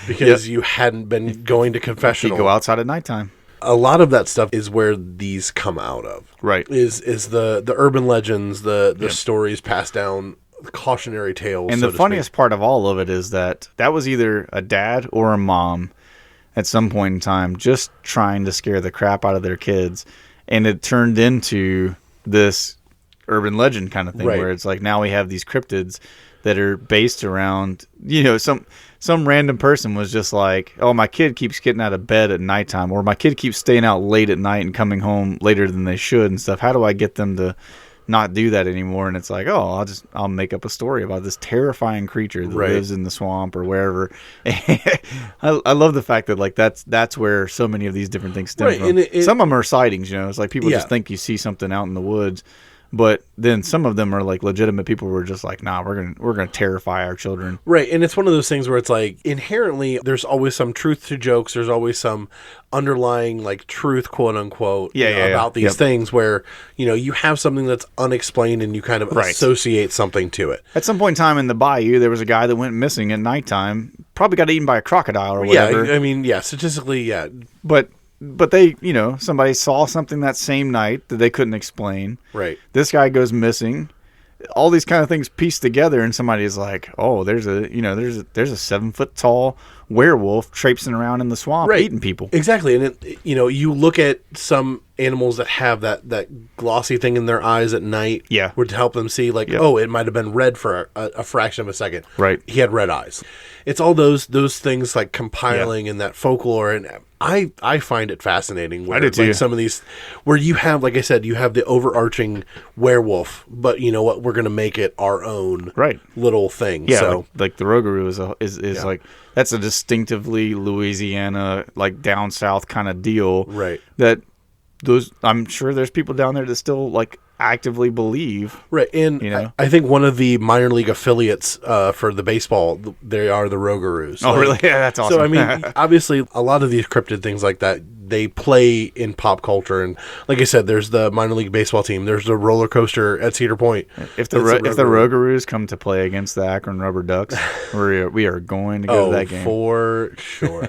because you hadn't been going to confessional. You go outside at nighttime. A lot of that stuff is where these come out of. Right. Is the urban legends, the stories passed down, cautionary tales. And the funniest part of all of it is that was either a dad or a mom at some point in time just trying to scare the crap out of their kids, and it turned into this urban legend kind of thing where it's like now we have these cryptids that are based around some random person was just like, oh, my kid keeps getting out of bed at nighttime, or my kid keeps staying out late at night and coming home later than they should and stuff. How do I get them to not do that anymore? And it's like, I'll make up a story about this terrifying creature that lives in the swamp or wherever. I love the fact that like that's where so many of these different things stem from. Some of them are sightings, it's like people just think you see something out in the woods, but then some of them are like legitimate people who are just like, nah, we're gonna terrify our children. Right. And it's one of those things where it's like inherently there's always some truth to jokes, there's always some underlying like truth, quote unquote, about these things where you have something that's unexplained and you kind of associate something to it. At some point in time in the bayou, there was a guy that went missing at nighttime, probably got eaten by a crocodile or whatever. I mean, statistically, But they, somebody saw something that same night that they couldn't explain. Right. This guy goes missing. All these kind of things pieced together, and somebody's like, "Oh, there's a 7-foot tall werewolf traipsing around in the swamp eating people." Exactly, and you look at some animals that have that glossy thing in their eyes at night, would help them see like, it might have been red for a fraction of a second. Right. He had red eyes. It's all those things like compiling in that folklore, and I find it fascinating. Where, I do too. Like, some of these, where you have, like I said, you have the overarching werewolf, but you know what? We're going to make it our own little thing. Yeah, so like the Rougaroux is like, that's a distinctively Louisiana, like down south kind of deal. Right. That I'm sure there's people down there that still like actively believe. Right. And I think one of the minor league affiliates for the baseball, they are the Rougaroux. So, oh, really? Yeah, that's awesome. So, I mean, obviously, a lot of these cryptid things like that, they play in pop culture. And like I said, there's the minor league baseball team. There's the roller coaster at Cedar Point. If the Rougaroux come to play against the Akron Rubber Ducks, we are going to go to that game. For sure.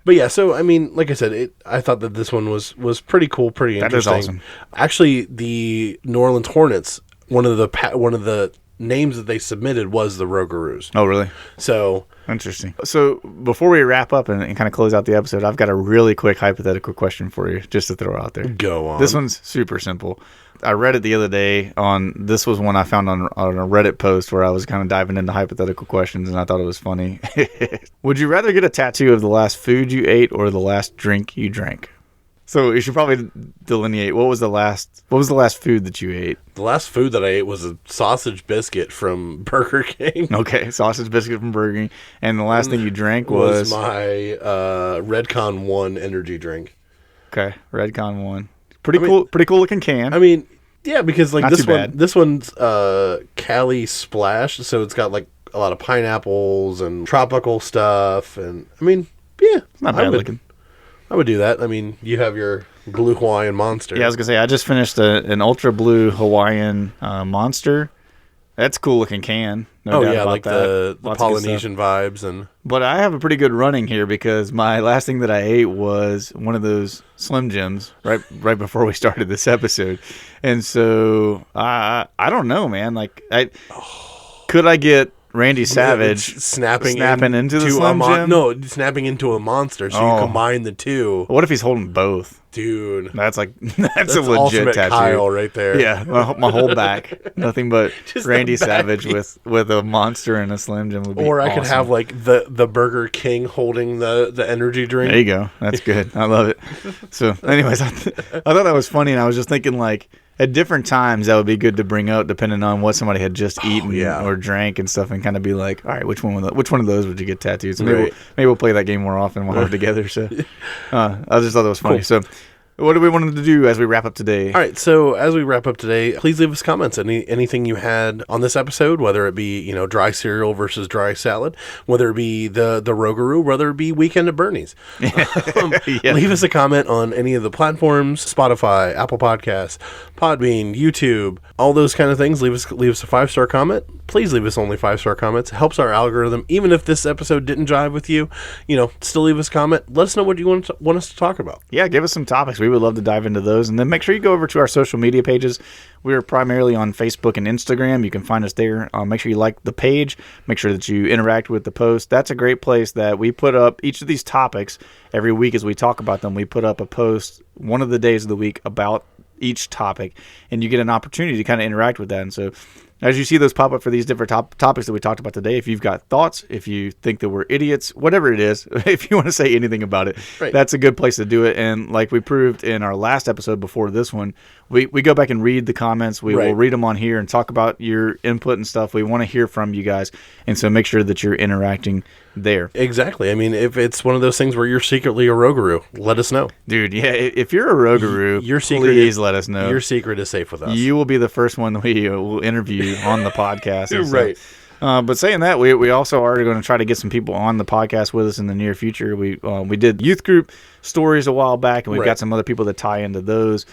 But yeah, so, I mean, like I said, I thought that this one was pretty cool, pretty interesting. That is awesome. Actually, the New Orleans Hornets, one of the names that they submitted was the Rougaroux. Oh, really? So interesting. So before we wrap up and kind of close out the episode, I've got a really quick hypothetical question for you, just to throw out there. Go on. This one's super simple. I read it the other day this was one I found on a Reddit post where I was kind of diving into hypothetical questions, and I thought it was funny. Would you rather get a tattoo of the last food you ate or the last drink you drank? So you should probably delineate what was the last food that you ate? The last food that I ate was a sausage biscuit from Burger King. Okay, sausage biscuit from Burger King. And the last thing you drank was my Redcon 1 energy drink. Okay, Redcon 1. Pretty cool looking can. I mean, yeah, because like Not this one's Cali Splash, so it's got like a lot of pineapples and tropical stuff, and I mean, yeah, It's not bad looking. I would do that. I mean, you have your blue Hawaiian Monster. Yeah, I was gonna say I just finished an ultra blue Hawaiian Monster. That's a cool looking can. No doubt about like that. the Polynesian vibes and. But I have a pretty good running here because my last thing that I ate was one of those Slim Jims right before we started this episode, and so I don't know, man. Like could I get Randy Savage snapping into the Slim Jim? No, snapping into a monster. So you combine the two. What if he's holding both? Dude, that's a legit tattoo. Kyle right there. Yeah, my whole back, nothing but Randy Savage with a monster and a Slim Jim would be Or I awesome. could have like the Burger King holding the energy drink. There you go. That's good. I love it. So, anyways, I thought that was funny, and I was just thinking like at different times that would be good to bring out depending on what somebody had just eaten or drank and stuff, and kind of be like, all right, which one of those would you get tattooed? So maybe we'll play that game more often. We'll have it together. So I just thought that was funny. Cool. So. What do we want to do as we wrap up today? All right, so as we wrap up today, please leave us comments. Anything you had on this episode, whether it be dry cereal versus dry salad, whether it be the Rougaroux, whether it be Weekend at Bernie's. Leave us a comment on any of the platforms: Spotify, Apple Podcasts, Podbean, YouTube, all those kind of things. Leave us a 5-star comment. Please leave us only 5-star comments. It helps our algorithm. Even if this episode didn't jive with you, still leave us a comment. Let us know what you want us to talk about. Yeah, give us some topics. We would love to dive into those. And then make sure you go over to our social media pages. We are primarily on Facebook and Instagram. You can find us there. Make sure you like the page. Make sure that you interact with the post. That's a great place that we put up each of these topics every week as we talk about them. We put up a post one of the days of the week about each topic, and you get an opportunity to kind of interact with that. And so as you see those pop up for these different topics that we talked about today, if you've got thoughts, if you think that we're idiots, whatever it is, if you want to say anything about it, that's a good place to do it. And like we proved in our last episode before this one, we go back and read the comments. We will read them on here and talk about your input and stuff. We want to hear from you guys. And so make sure that you're interacting there. Exactly. I mean, if it's one of those things where you're secretly a Rougaroux, let us know. Dude, yeah, if you're a Rougaroux, please let us know. Your secret is safe with us. You will be the first one that we will interview on the podcast. Right. But saying that, we also are going to try to get some people on the podcast with us in the near future. We did youth group stories a while back, and we've got some other people that tie into those.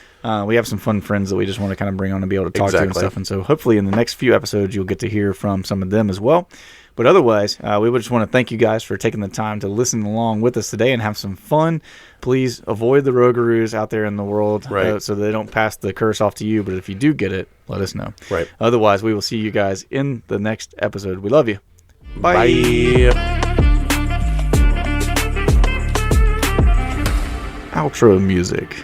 We have some fun friends that we just want to kind of bring on and be able to talk to and stuff. And so hopefully in the next few episodes, you'll get to hear from some of them as well. But otherwise, we would just want to thank you guys for taking the time to listen along with us today and have some fun. Please avoid the Rougaroux out there in the world so they don't pass the curse off to you. But if you do get it, let us know. Right. Otherwise, we will see you guys in the next episode. We love you. Bye. Bye. Outro music.